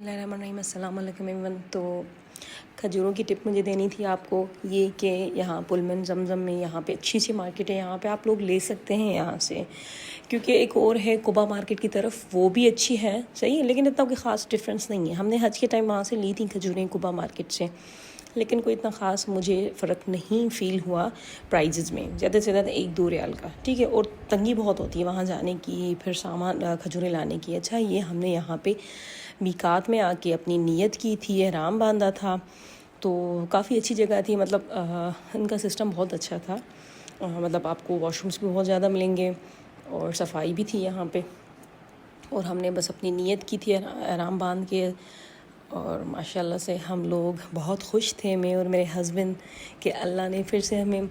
बिस्मिल्लाहिर्रहमानिर्रहीम, अस्सलाम वालेकुम एवरीवन। तो खजूरों की टिप मुझे देनी थी आपको ये कि यहाँ पुलमन जमजम में यहाँ पे अच्छी सी मार्केट है, यहाँ पे आप लोग ले सकते हैं यहाँ से। क्योंकि एक और है कुबा मार्केट की तरफ, वो भी अच्छी है, सही है, लेकिन इतना कोई ख़ास डिफरेंस नहीं है। हमने हज के टाइम वहाँ से ली थी खजूरें कुबा मार्केट से, लेकिन कोई इतना ख़ास मुझे फ़र्क नहीं फ़ील हुआ प्राइजेज़ में, ज़्यादा से ज़्यादा 1-2 रियाल का, ठीक है। और तंगी बहुत होती है वहाँ जाने की, फिर सामान खजूरें लाने की। अच्छा, ये हमने यहाँ पे मीकात में आके अपनी नीयत की थी, एहराम बांधा था, तो काफ़ी अच्छी जगह थी। मतलब इनका सिस्टम बहुत अच्छा था। मतलब आपको वॉशरूम्स भी बहुत ज़्यादा मिलेंगे और सफाई भी थी यहाँ पे। और हमने बस अपनी नीयत की थी एहराम बांध के, और माशाल्लाह से हम लोग बहुत खुश थे, मैं और मेरे हस्बैंड, कि अल्लाह ने फिर से हमें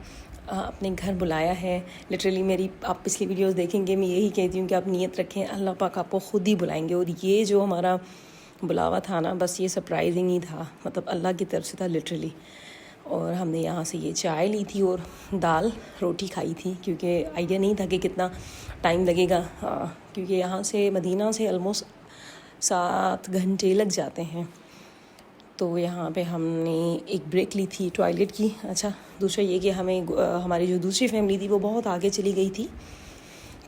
अपने घर बुलाया है। लिटरली मेरी आप पिछली वीडियोस देखेंगे, मैं यही कहती हूँ कि आप नीयत रखें, अल्लाह पाक आपको ख़ुद ही बुलाएंगे। और ये जो हमारा बुलावा था ना, बस ये सरप्राइजिंग ही था, मतलब अल्लाह की तरफ से था लिटरली। और हमने यहाँ से ये चाय ली थी और दाल रोटी खाई थी, क्योंकि आइडिया नहीं था कि कितना टाइम लगेगा, क्योंकि यहाँ से मदीना से ऑलमोस्ट 7 घंटे लग जाते हैं। तो यहाँ पे हमने एक ब्रेक ली थी टॉयलेट की। अच्छा, दूसरा ये कि हमें हमारी जो दूसरी फैमिली थी वो बहुत आगे चली गई थी,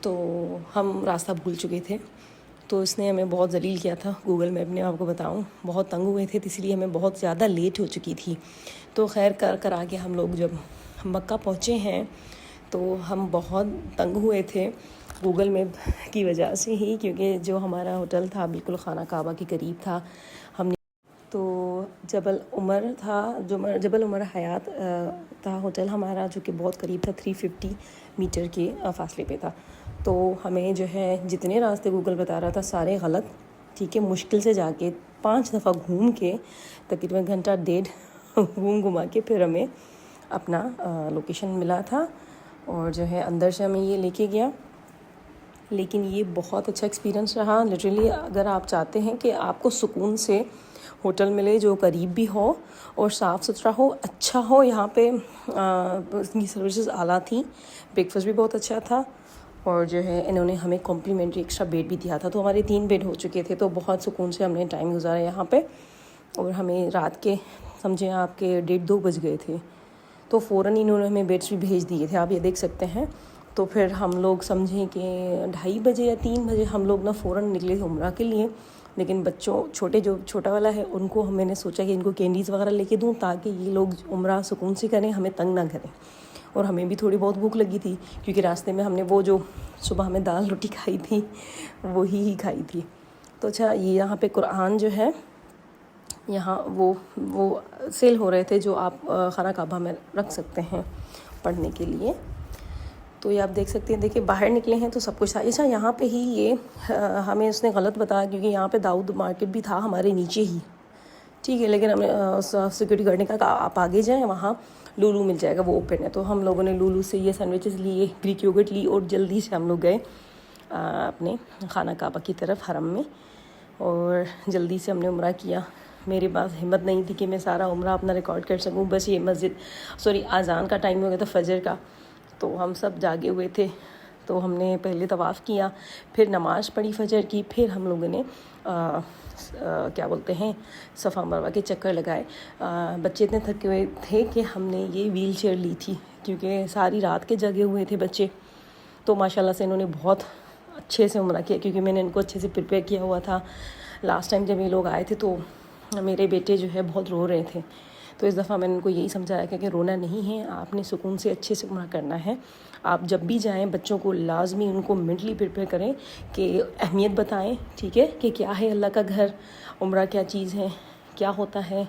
तो हम रास्ता भूल चुके थे, तो इसने हमें बहुत जलील किया था। गूगल मैप ने, आपको बताऊं, बहुत तंग हुए थे, तो इसलिए हमें बहुत ज़्यादा लेट हो चुकी थी। तो खैर कर आके हम लोग जब मक्का पहुँचे हैं तो हम बहुत तंग हुए थे गूगल मैप की वजह से ही, क्योंकि जो हमारा होटल था बिल्कुल खाना काबा के करीब था। हमने तो जबल उमर था, जो जबल उमर हयात था होटल हमारा, जो कि बहुत करीब था, 350 मीटर के फासले पे था। तो हमें जो है जितने रास्ते गूगल बता रहा था सारे गलत, ठीक है। मुश्किल से जाके 5 दफ़ा घूम के तकरीबन 1.5 घंटा घुमा के फिर हमें अपना लोकेशन मिला था, और जो है अंदर से हमें ये लेके गया। लेकिन ये बहुत अच्छा एक्सपीरियंस रहा लिटरली। अगर आप चाहते हैं कि आपको सुकून से होटल मिले जो करीब भी हो और साफ़ सुथरा हो, अच्छा हो, यहाँ पे इसकी सर्विसेज आला थी, ब्रेकफास्ट भी बहुत अच्छा था, और जो है इन्होंने हमें कॉम्प्लीमेंट्री एक्स्ट्रा बेड भी दिया था। तो हमारे 3 बेड हो चुके थे, तो बहुत सुकून से हमने टाइम गुजारा यहाँ पे। और हमें रात के समझे आपके 1:30-2 बज गए थे, तो फ़ौरन इन्होंने हमें बेड्स भी भेज दिए थे, आप ये देख सकते हैं। तो फिर हम लोग समझें कि 2:30 बजे या 3 बजे हम लोग ना फ़ौरन निकले थे उम्रा के लिए। लेकिन बच्चों जो छोटा वाला है उनको मैंने सोचा कि इनको कैंडीज़ वगैरह लेके दूँ, ताकि ये लोग उम्रा सुकून से करें, हमें तंग ना करें। और हमें भी थोड़ी बहुत भूख लगी थी, क्योंकि रास्ते में हमने वो जो सुबह हमें दाल रोटी खाई थी वही ही खाई थी। तो अच्छा, ये यहाँ पे कुरान जो है यहाँ वो सेल हो रहे थे, जो आप खाना काबा में रख सकते हैं पढ़ने के लिए। तो ये आप देख सकते हैं, देखिए बाहर निकले हैं तो सब कुछ था। अच्छा, यहाँ पे ही ये हमें उसने गलत बताया, क्योंकि यहाँ पे दाऊद मार्केट भी था हमारे नीचे ही, ठीक है। लेकिन हमें सिक्योरिटी गार्ड ने कहा आप आगे जाएं, वहाँ लूलू मिल जाएगा, वो ओपन है। तो हम लोगों ने लूलू से ये सैंडविचेस लिए, ग्रीक योगर्ट ली, और जल्दी से हम लोग गए अपने खाना काबा की तरफ हरम में, और जल्दी से हमने उम्रा किया। मेरे पास हिम्मत नहीं थी कि मैं सारा उम्रा अपना रिकॉर्ड कर सकूं, बस ये आज़ान का टाइम हो गया था फजर का, तो हम सब जागे हुए थे। तो हमने पहले तवाफ़ किया, फिर नमाज़ पढ़ी फजर की, फिर हम लोगों ने क्या बोलते हैं, सफ़ा मरवा के चक्कर लगाए। बच्चे इतने थके हुए थे कि हमने ये व्हील चेयर ली थी, क्योंकि सारी रात के जगे हुए थे बच्चे। तो माशाल्लाह से इन्होंने बहुत अच्छे से उम्रा किया, क्योंकि मैंने इनको अच्छे से प्रिपेयर किया हुआ था। लास्ट टाइम जब ये लोग आए थे तो मेरे बेटे जो है बहुत रो रहे थे, तो इस दफ़ा मैंने उनको यही समझाया कि रोना नहीं है, आपने सुकून से अच्छे से उम्रा करना है। आप जब भी जाएं बच्चों को लाजमी उनको मेंटली प्रिपेयर करें, कि अहमियत बताएं, ठीक है, कि क्या है अल्लाह का घर, उम्रा क्या चीज़ है, क्या होता है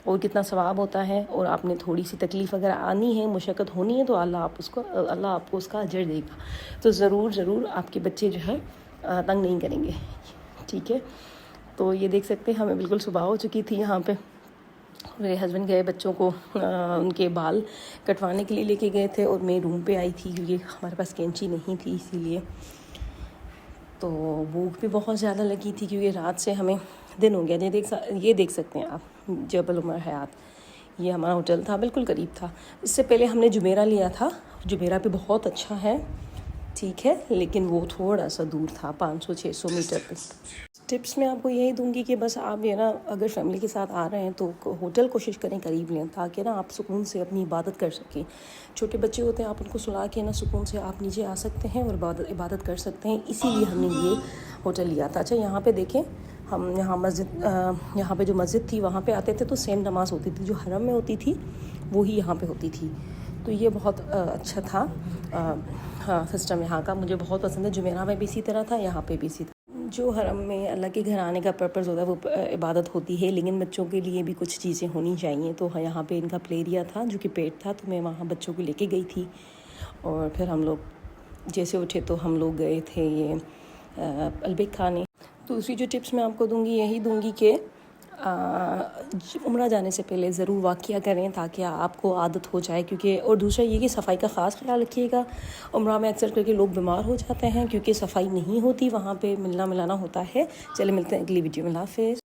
और कितना सवाब होता है। और आपने थोड़ी सी तकलीफ़ अगर आनी है, मुशक्क़त होनी है, तो अल्लाह आपको उसका अजर देगा। तो ज़रूर आपके बच्चे जो है तंग नहीं करेंगे, ठीक है। तो ये देख सकते हैं, हमें बिल्कुल सुबह हो चुकी थी यहाँ पे। मेरे हस्बैंड गए बच्चों को उनके बाल कटवाने के लिए लेके गए थे, और मैं रूम पे आई थी क्योंकि हमारे पास कैंची नहीं थी, इसीलिए। तो भूख भी बहुत ज़्यादा लगी थी, क्योंकि रात से हमें दिन हो गया। ये देख सकते हैं आप, जबल उमर हयात, ये हमारा होटल था, बिल्कुल करीब था। इससे पहले हमने जुमेरा लिया था, जुमेरा भी बहुत अच्छा है, ٹھیک ہے، لیکن وہ تھوڑا سا دور تھا، 500-600 میٹر پہ. ٹپس میں آپ کو یہی دوں گی کہ بس آپ یہ نا اگر فیملی کے ساتھ آ رہے ہیں تو ہوٹل کوشش کریں قریب لیں، تاکہ نا آپ سکون سے اپنی عبادت کر سکیں. چھوٹے بچے ہوتے ہیں، آپ ان کو سلا کے نا سکون سے آپ نیچے آ سکتے ہیں اور عبادت کر سکتے ہیں. اسی لیے ہم نے یہ ہوٹل لیا تھا. اچھا یہاں پہ دیکھیں، ہم یہاں پہ جو مسجد تھی وہاں پہ آتے تھے تو سیم نماز ہوتی تھی جو حرم میں ہوتی تھی وہی یہاں پہ ہوتی تھی. تو یہ بہت اچھا تھا ہاں سسٹم یہاں کا، مجھے بہت پسند ہے. جمیرہ میں بھی اسی طرح تھا، یہاں پہ بھی اسی طرح. جو حرم میں اللہ کے گھر آنے کا پرپز ہوتا ہے وہ عبادت ہوتی ہے، لیکن بچوں کے لیے بھی کچھ چیزیں ہونی چاہیے. تو یہاں پہ ان کا پلے ایریا تھا جو کہ پیٹ تھا، تو میں وہاں بچوں کو لے کے گئی تھی. اور پھر ہم لوگ جیسے اٹھے تو ہم لوگ گئے تھے یہ البیک کھانے. دوسری جو ٹپس میں آپ کو دوں گی یہی دوں گی کہ عمرہ جانے سے پہلے ضرور واقعہ کریں تاکہ آپ کو عادت ہو جائے. کیونکہ اور دوسرا یہ کہ صفائی کا خاص خیال رکھیے گا. عمرہ میں اکثر کر کے لوگ بیمار ہو جاتے ہیں کیونکہ صفائی نہیں ہوتی، وہاں پہ ملنا ملانا ہوتا ہے. چلے ملتے ہیں اگلی ویڈیو میں. اللہ حافظ.